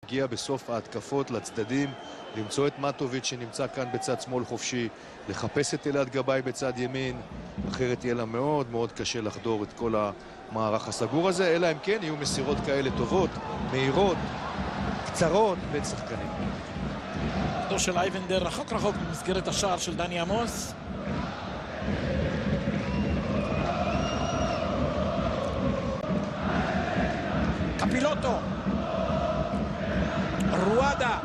להגיע בסוף ההתקפות לצדדים, למצוא את מטוביץ' שנמצא כאן בצד שמאל חופשי, לחפש את אלעד גבאי בצד ימין, אחרת יהיה לה מאוד מאוד קשה לחדור את כל המערך הסגור הזה, אלא אם כן יהיו מסירות כאלה טובות, מהירות, קצרות בין שחקנים. כדור של אייבנדר רחוק במסגרת השער של דני עמוס. קפילוטו, רואדה,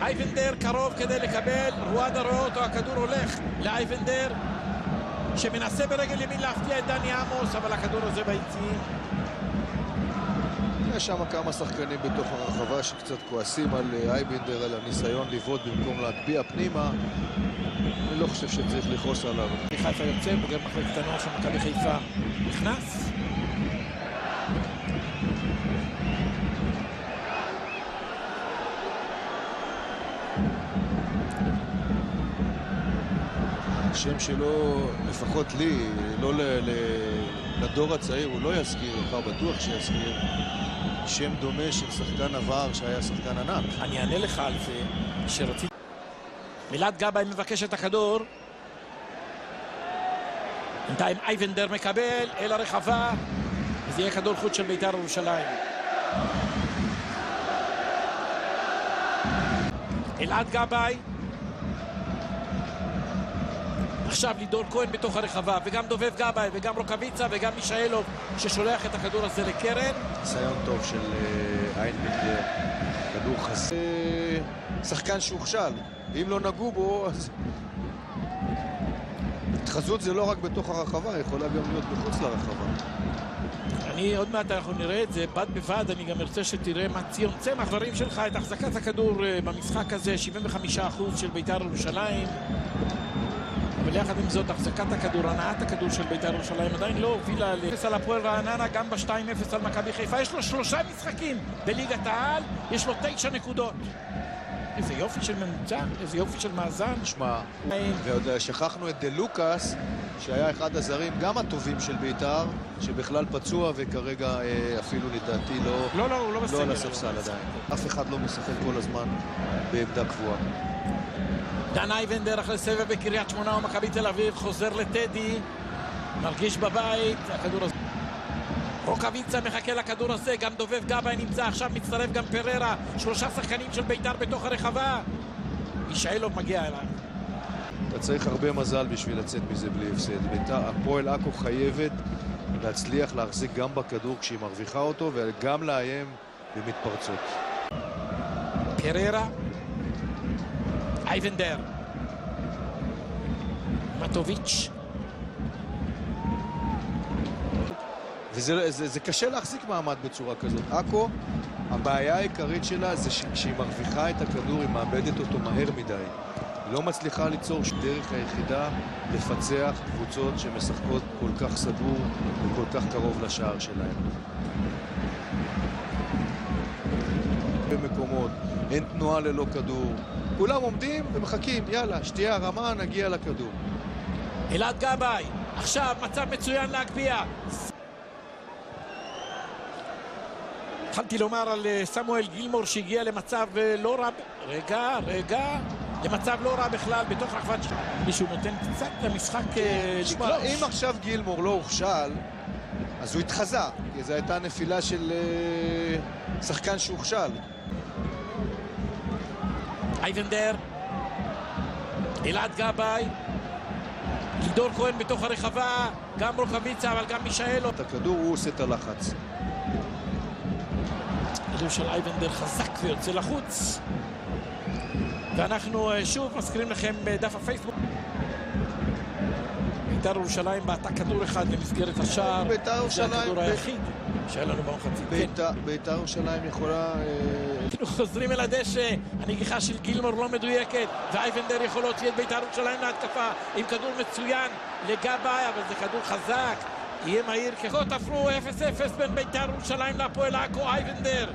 אייבנדר קרוב כדי לקבל, רואדה רואה אותו, הכדור הולך לאייבנדר שמנסה ברגל ימין להפתיע את דני עמוס, אבל הכדור הזה ביציעים. יש שם כמה שחקנים בתוך הרחבה שקצת כועסים על אייבנדר, על הניסיון לבעוט במקום להטביע פנימה. אני לא חושב שצריך לכעוס עליו. חיפה יוצא, בוגר מחלקת הנוער של מכבי חיפה נכנס. השם שלו, לפחות לי, לא לדור הצעיר, הוא לא יזכיר, כבר בטוח שיזכיר, שם דומה של שחקן עבר שהיה שחקן ענק. אני אענה לך על זה שרציתי. אלעד גבאי מבקש את הכדור. בינתיים אייבנדר מקבל אל הרחבה, וזה יהיה כדור חוץ של בית"ר ירושלים. אלעד גבאי. עכשיו לידור כהן בתוך הרחבה, וגם דובב גבאי, וגם רוקביצה, וגם מישאלוב, ששולח את הכדור הזה לקרן. ניסיון טוב של איינבנדר, כדור חסר, שחקן שהוכשל, ואם לא נגעו בו, אז התחזות זה לא רק בתוך הרחבה, יכולה גם להיות מחוץ לרחבה. עוד מעט אנחנו נראה את זה, בד בבד אני גם ארצה שתראה מה ציון צמח, דברים שלך, את החזקת הכדור במשחק הזה, 75% של בית"ר ירושלים. אבל יחד עם זאת, החזקת הכדור, הנעת הכדור של בית"ר ירושלים עדיין לא הובילה על הפועל רעננה, גם ב-2-0 על מכבי חיפה. יש לו 3 משחקים בליגת העל, יש לו 9 נקודות. איזה יופי של ממוצע, איזה יופי של מאזן. נשמע, ועוד שכחנו את דלוקאס, שהיה אחד הזרים גם הטובים של בית"ר, שבכלל פצוע וכרגע אפילו לדעתי לא על הספסל עדיין. אף אחד לא משחק כל הזמן בעמדה קבועה. דן אייבנדר אחרי סבב בקריית שמונה ומכבי תל אביב, חוזר לטדי, מרגיש בבית, הכדור הזה. רוקביצה מחכה לכדור הזה, גם דובב גבאי נמצא, עכשיו מצטרף גם פררה, 3 שחקנים של בית"ר בתוך הרחבה. מישאלוב מגיע אליו. אתה צריך הרבה מזל בשביל לצאת מזה בלי הפסד. הפועל עכו חייבת להצליח להחזיק גם בכדור כשהיא מרוויחה אותו, וגם לאיים במתפרצות. פררה, אייבנדר, מטוביץ'. וזה קשה להחזיק מעמד בצורה כזאת. עכו, הבעיה העיקרית שלה זה שכשהיא מרוויחה את הכדור היא מאבדת אותו מהר מדי. היא לא מצליחה ליצור דרך היחידה לפצח קבוצות שמשחקות כל כך סגור וכל כך קרוב לשער שלהם. במקומות, אין תנועה ללא כדור. כולם עומדים ומחכים, יאללה, שתהיה הרמה, נגיע לכדור. אלעד גבאי, עכשיו מצב מצוין להגביה. התחלתי לומר על סמואל גילמור שהגיע למצב לא רע, למצב לא רע בכלל בתוך רחבת מישהו נותן קצת למשחק לגלוש. אם עכשיו גילמור לא הוכשל, אז הוא התחזה, כי זו הייתה נפילה של שחקן שהוכשל. אייבנדר, אלעד גבאי, לידור כהן בתוך הרחבה, גם רוקביצה אבל גם מישאלוב. את הכדור הוא עושה את הלחץ. כדור של אייבנדר חזק ויוצא לחוץ. ואנחנו שוב מזכירים לכם בדף הפייסבוק. בית"ר ירושלים בעטה כדור אחד למסגרת השער. זה הכדור היחיד שהיה לנו במחצית. בית"ר ירושלים יכולה... אנחנו חוזרים אל הדשא, הנגיחה של גילמור לא מדויקת, ואייבנדר יכול להוציא את בית"ר ירושלים להתקפה עם כדור מצוין לגבאי, אבל זה כדור חזק, יהיה מהיר ככה. תפרו 0-0 בין בית"ר ירושלים להפועל עכו. אייבנדר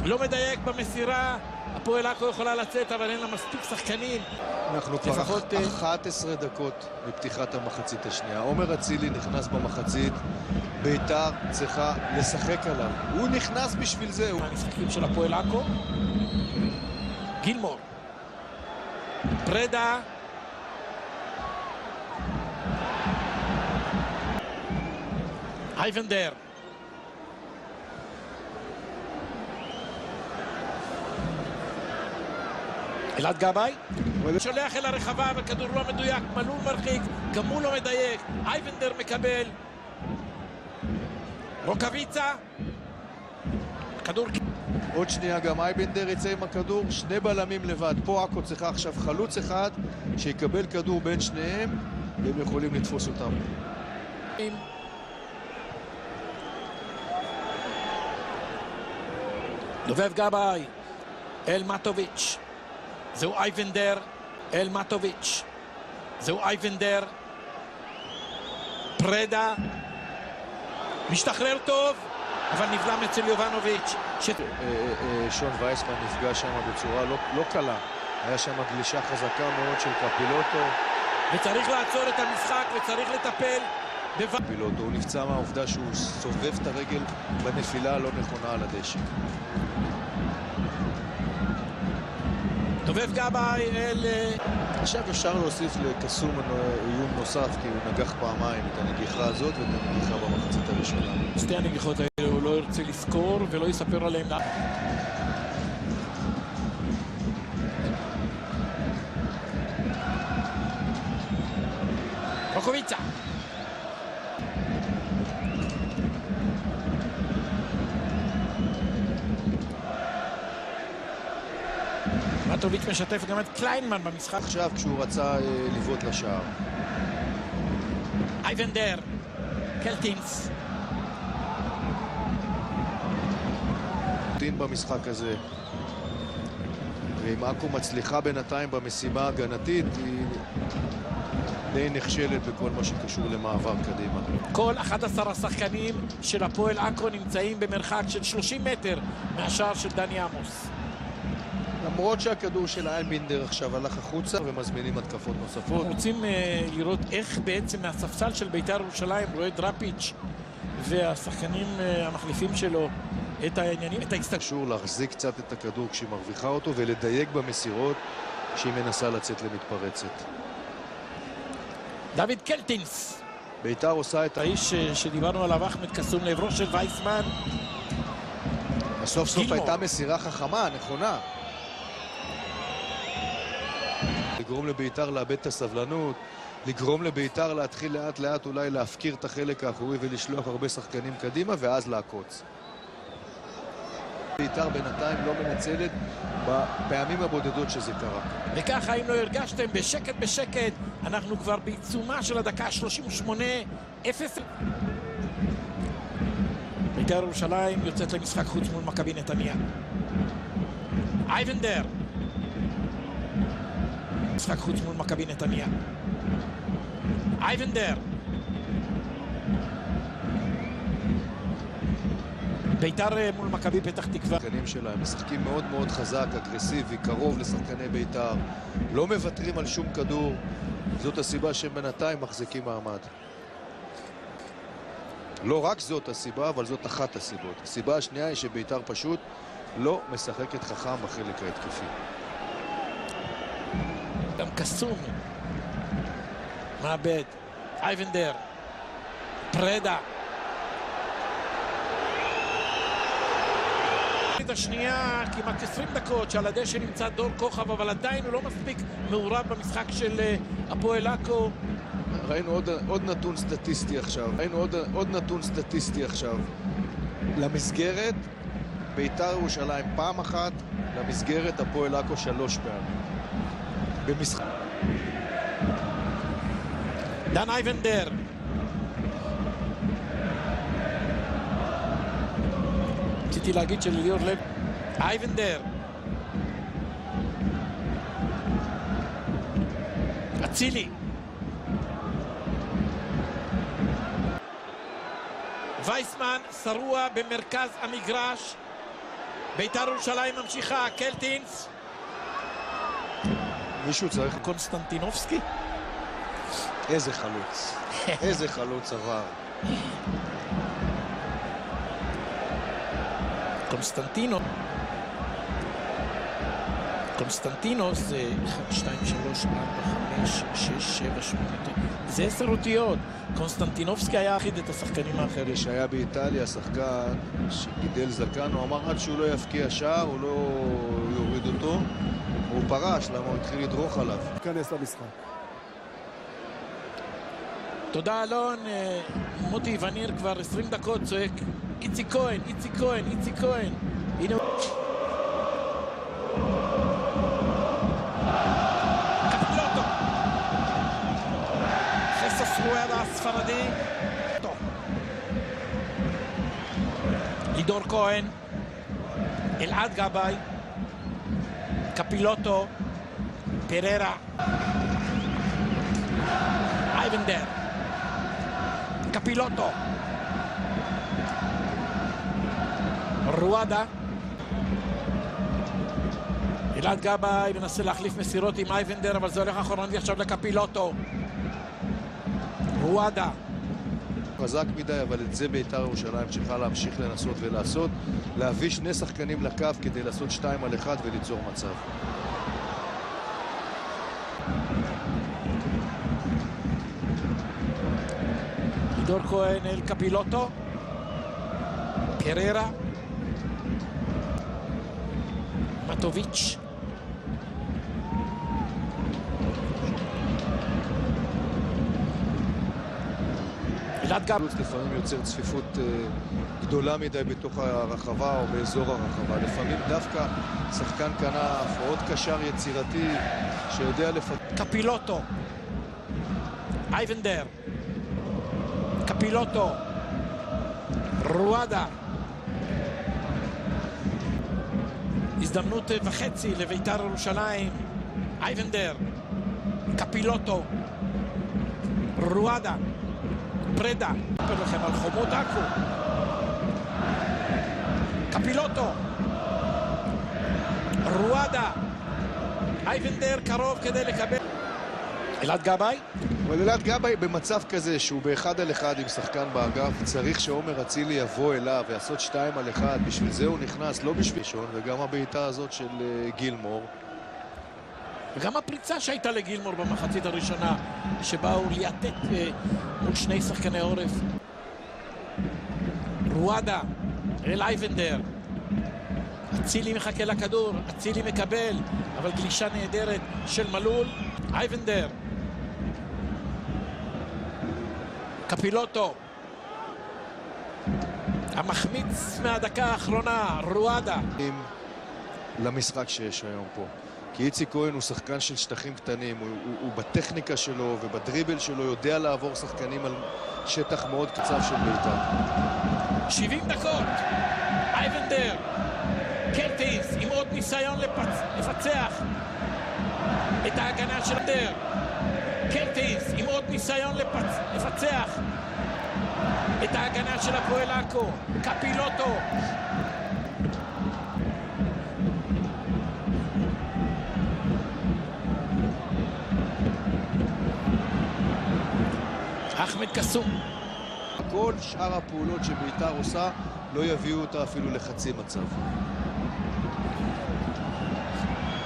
לא מדייק במסירה, הפועל עכו יכולה לצאת אבל אין לה מספיק שחקנים. אנחנו כבר 11 דקות בפתיחת המחצית השנייה. עומר אצילי נכנס במחצית בית"ר צריכה לשחק עליו. הוא נכנס בשביל זה. המשחקים של הפועל עכו. גילמור. פרדה. אייבנדר. אלעד גבאי. שולח אל הרחבה וכדור לא מדויק. מלול מרחיק. גם הוא לא מדייק. אייבנדר מקבל. רוקביצה. כדור. עוד שנייה גם אייבנדר יצא עם הכדור. שני בלמים לבד. פה עכו צריכה עכשיו חלוץ אחד שיקבל כדור בין שניהם והם יכולים לתפוס אותם. דובב גבאי. אל מטוביץ'. זהו אייבנדר. אל מטוביץ'. זהו אייבנדר. פרדה. משתחרר טוב, אבל נבלם אצל יובנוביץ'. שון וייסמן נפגע שם בצורה לא קלה. היה שם גלישה חזקה מאוד של קפילוטו. וצריך לעצור את המשחק וצריך לטפל קפילוטו. הוא נפצע מהעובדה שהוא סובב את הרגל בנפילה הלא נכונה על הדשא. דובב גבאי אל... עכשיו אפשר להוסיף לקסום איום נוסף, כי הוא נגח פעמיים את הנגיחה הזאת ואת הנגיחה במחצית הראשונה. שתי הנגיחות האלה הוא לא ירצה לזכור ולא יספר עליהם. רוקוביצה. מטוביץ' משתף גם את קליינמן במשחק. עכשיו כשהוא רצה לבעוט לשער. אייבנדר. קלטינס. דין במשחק הזה. ואם עכו מצליחה בינתיים במשימה ההגנתית, היא די נכשלת בכל מה שקשור למעבר קדימה. כל 11 השחקנים של הפועל עכו נמצאים במרחק של 30 מטר מהשער של דני עמוס. למרות שהכדור של אייבנדר עכשיו הלך החוצה ומזמינים התקפות נוספות. רוצים לראות איך בעצם מהספסל של בית"ר ירושלים רואה דראפיץ' והשחקנים המחליפים שלו את העניינים, את ההסתכלות. קשור להחזיק קצת את הכדור כשהיא מרוויחה אותו ולדייק במסירות כשהיא מנסה לצאת למתפרצת. דוד קלטינס. בית"ר עושה את האיש שדיברנו עליו, אחמד קסום, לעברו של וייסמן. בסוף סוף הייתה מסירה חכמה, נכונה. לגרום לבית"ר לאבד את הסבלנות, לגרום לבית"ר להתחיל לאט לאט אולי להפקיר את החלק האחורי ולשלוח הרבה שחקנים קדימה ואז לעקוץ. בית"ר בינתיים לא מנצלת בפעמים הבודדות שזה קרה. וככה אם לא הרגשתם בשקט בשקט, אנחנו כבר בעיצומה של הדקה 38-0. בית"ר ירושלים יוצאת למשחק חוץ מול מכבי נתניה. אייבנדר. משחק חוץ מול מכבי נתניה. אייבנדר. בית"ר מול מכבי פתח תקווה. השחקנים שלהם משחקים מאוד מאוד חזק, אגרסיבי, קרוב לשחקני בית"ר. לא מוותרים על שום כדור. זאת הסיבה שהם בינתיים מחזיקים מעמד. לא רק זאת הסיבה, אבל זאת אחת הסיבות. הסיבה השנייה היא שבית"ר פשוט לא משחקת חכם בחלק ההתקפי. גם קסום מאבד. אייבנדר. פרדה. את השנייה כמעט 20 דקות שעל הדשא נמצא דור כוכב, אבל עדיין הוא לא מספיק מעורב במשחק של הפועל עכו. ראינו עוד נתון סטטיסטי עכשיו. עוד נתון סטטיסטי עכשיו. למסגרת בית"ר ירושלים פעם אחת, למסגרת הפועל עכו 3 פעמים. במשחק. דן אייבנדר. רציתי להגיד של ליאור לב. אייבנדר. אצילי. וייסמן שרוע במרכז המגרש. בית"ר ירושלים ממשיכה. קלטינס. מישהו צריך... קונסטנטינובסקי. איזה חלוץ. איזה חלוץ עבר. קונסטנטינוס זה 1, 2, 3, 4, 5, 6, 7, 8, זה 10 אותיות. קונסטנטינובסקי היה אחיד את השחקנים האחרים. שהיה באיטליה, שחקן שגידל זקן, הוא אמר עד שהוא לא יפקיע שער, הוא לא יוריד אותו. הוא פרש, למה הוא התחיל לדרוך עליו. כנס למשחק. תודה אלון. מוטי וניר כבר 20 דקות צועק איציק כהן, איציק כהן, איציק כהן. הנה קפילוטו. חסוס רואדה הספרדי. לידור כהן. אלעד גבאי. קפילוטו. פררה. אייבנדר. קפילוטו. רואדה. אלעד גבאי מנסה להחליף מסירות עם אייבנדר, אבל זה הולך אחורנית עכשיו לקפילוטו. רואדה. חזק מדי, אבל את זה בית"ר ירושלים צריכה להמשיך לנסות ולעשות, להביא שני שחקנים לקו כדי לעשות 2 על 1 וליצור מצב. לידור כהן אל קפילוטו. פררה. מטוביץ'. אלעד גבאי. לפעמים יוצר צפיפות גדולה מדי בתוך הרחבה או באזור הרחבה. לפעמים דווקא שחקן כנף או עוד קשר יצירתי שיודע קפילוטו. אייבנדר. קפילוטו. רואדה. הזדמנות וחצי לבית"ר ירושלים. אייבנדר. קפילוטו. רואדה. פרדה. אספר לכם על חומות עכו. קפילוטו. רואדה. אייבנדר קרוב כדי לקבל. אלעד גבאי. אבל אלעד גבאי במצב כזה שהוא ב1 על 1 עם שחקן באגף, צריך שעומר אצילי יבוא אליו ויעשות 2 על 1. בשביל זה הוא נכנס, לא בשביל שון, וגם הבעיטה הזאת של גילמור. וגם הפריצה שהייתה לגילמור במחצית הראשונה, שבה הוא ליאטט מול שני שחקני עורף. רואדה אל אייבנדר. אצילי מחכה לכדור, אצילי מקבל, אבל גלישה נהדרת של מלול. אייבנדר. קפילוטו. המחמיץ מהדקה האחרונה, רואדה. למשחק שיש היום פה. כי איציק כהן הוא שחקן של שטחים קטנים, הוא בטכניקה שלו ובדריבל שלו יודע לעבור שחקנים על שטח מאוד קצר של בית"ר. 70 דקות. אייבנדר. קלטיס עם עוד ניסיון לפצח את ההגנה של אייבנדר. קלטיס עם עוד ניסיון לפצח את ההגנה של הפועל עכו. קפילוטו. אחמד קסום. כל שאר הפעולות שבית"ר עושה לא יביאו אותה אפילו לחצי מצב.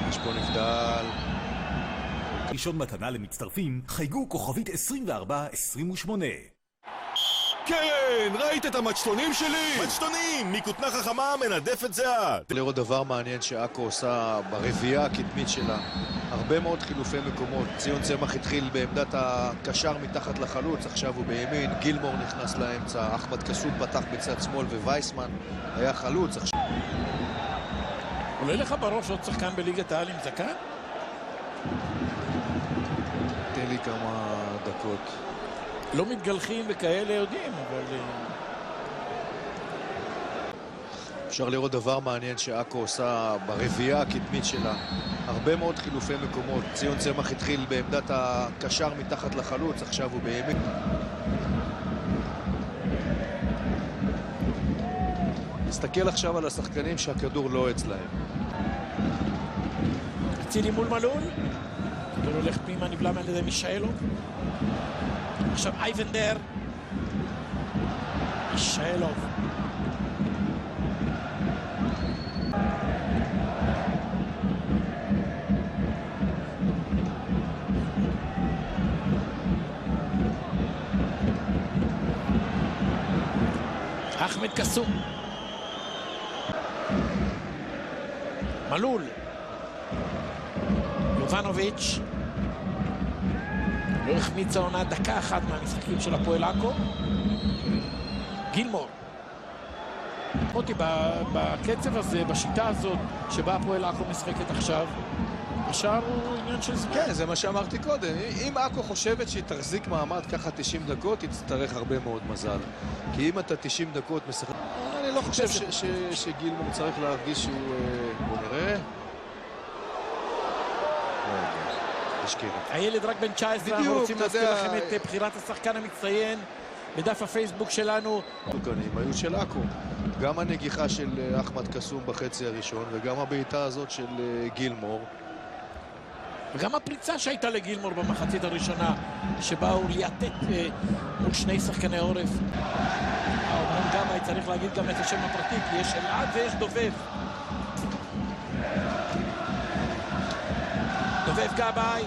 יש פה נבדל. ראשון מתנה למצטרפים, חייגו כוכבית 2428. כן, ראית את המצ'טונים שלי? מצ'טונים, מכותנה חכמה מנדפת זהה. לראות דבר מעניין שעכו עושה ברביעייה הקדמית שלה. הרבה מאוד חילופי מקומות. ציון צמח התחיל בעמדת הקשר מתחת לחלוץ, עכשיו הוא בימין. גילמור נכנס לאמצע, אחמד קסום פתח בצד שמאל ווייסמן היה חלוץ. עולה לך בראש עוד שחקן בליגת העל עם זקן? תן לי כמה דקות. לא מתגלחים וכאלה יודעים, אבל... אפשר לראות דבר מעניין שעכו עושה ברביעייה הקדמית שלה. הרבה מאוד חילופי מקומות. ציון צמח התחיל בעמדת הקשר מתחת לחלוץ, עכשיו הוא בימין. נסתכל עכשיו על השחקנים שהכדור לא אצלהם. אצילי מול מלול. הכדור הולך פנימה, נבלם על ידי מישאלוב. עכשיו אייבנדר. מישאלוב. אחמד קסום. מלול. יובנוביץ'. לא החמיץ העונה דקה אחת מהמשחקים של הפועל עכו. גילמור. מוטי, בקצב הזה, בשיטה הזאת שבה הפועל עכו משחקת עכשיו, השאר הוא עניין של זמן. כן, זה מה שאמרתי קודם. אם עכו חושבת שהיא תחזיק מעמד ככה 90 דקות, היא תצטרך הרבה מאוד מזל. כי אם אתה 90 דקות משחק... אני לא חושב שגילמור צריך להרגיש שהוא... בוא נראה. הילד רק בן 19, אנחנו רוצים להזכיר לכם את בחירת השחקן המצטיין בדף הפייסבוק שלנו. היו של עכו. גם הנגיחה של אחמד קסום בחצי הראשון וגם הבעיטה הזאת של גילמור. וגם הפריצה שהייתה לגילמור במחצית הראשונה, שבאו ליאטט מול שני שחקני עורף. אומרים גם, צריך להגיד גם את השם הפרטי, כי יש אלעד ויש דובב. דובב גבאי.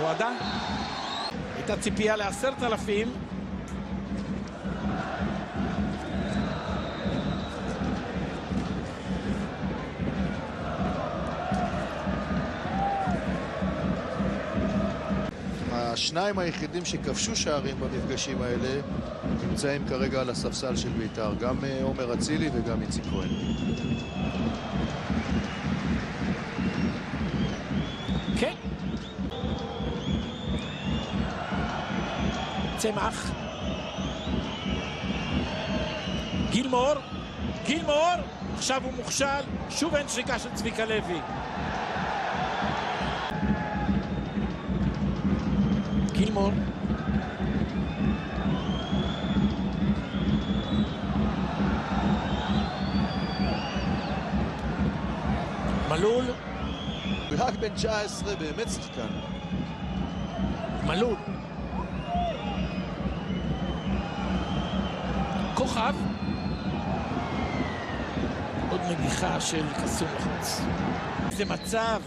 רועדה. הייתה ציפייה ל10,000. השניים היחידים שכבשו שערים במפגשים האלה נמצאים כרגע על הספסל של בית"ר, גם עומר אצילי וגם איציק כהן. כן. צמח. גילמור. גילמור. עכשיו הוא מוכשל. שוב אין שריקה של צביקה לוי. גילמור. מלול. רק בן 19 באמת שחקן. מלול. כוכב. עוד נגיחה של קסום לחוץ. זה מצב.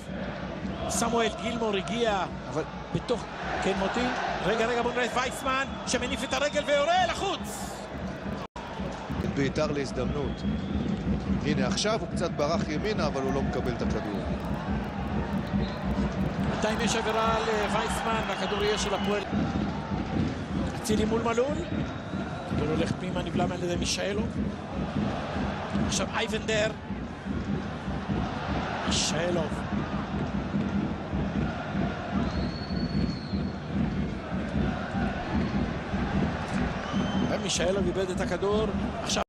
סמואל גילמור הגיע, אבל בתוך... כן מוטי? רגע, בוא נראה את וייסמן שמניף את הרגל ויורה לחוץ. בית"ר להזדמנות. הנה עכשיו הוא קצת ברח ימינה, אבל הוא לא מקבל את הכדור. בינתיים יש עבירה לווייסמן והכדור יהיה של הפועל. אצילי מול מלול. הכדור הולך פנימה, נבלם על ידי מישאלוב. עכשיו אייבנדר. מישאלוב. מישאלוב איבד את הכדור. עכשיו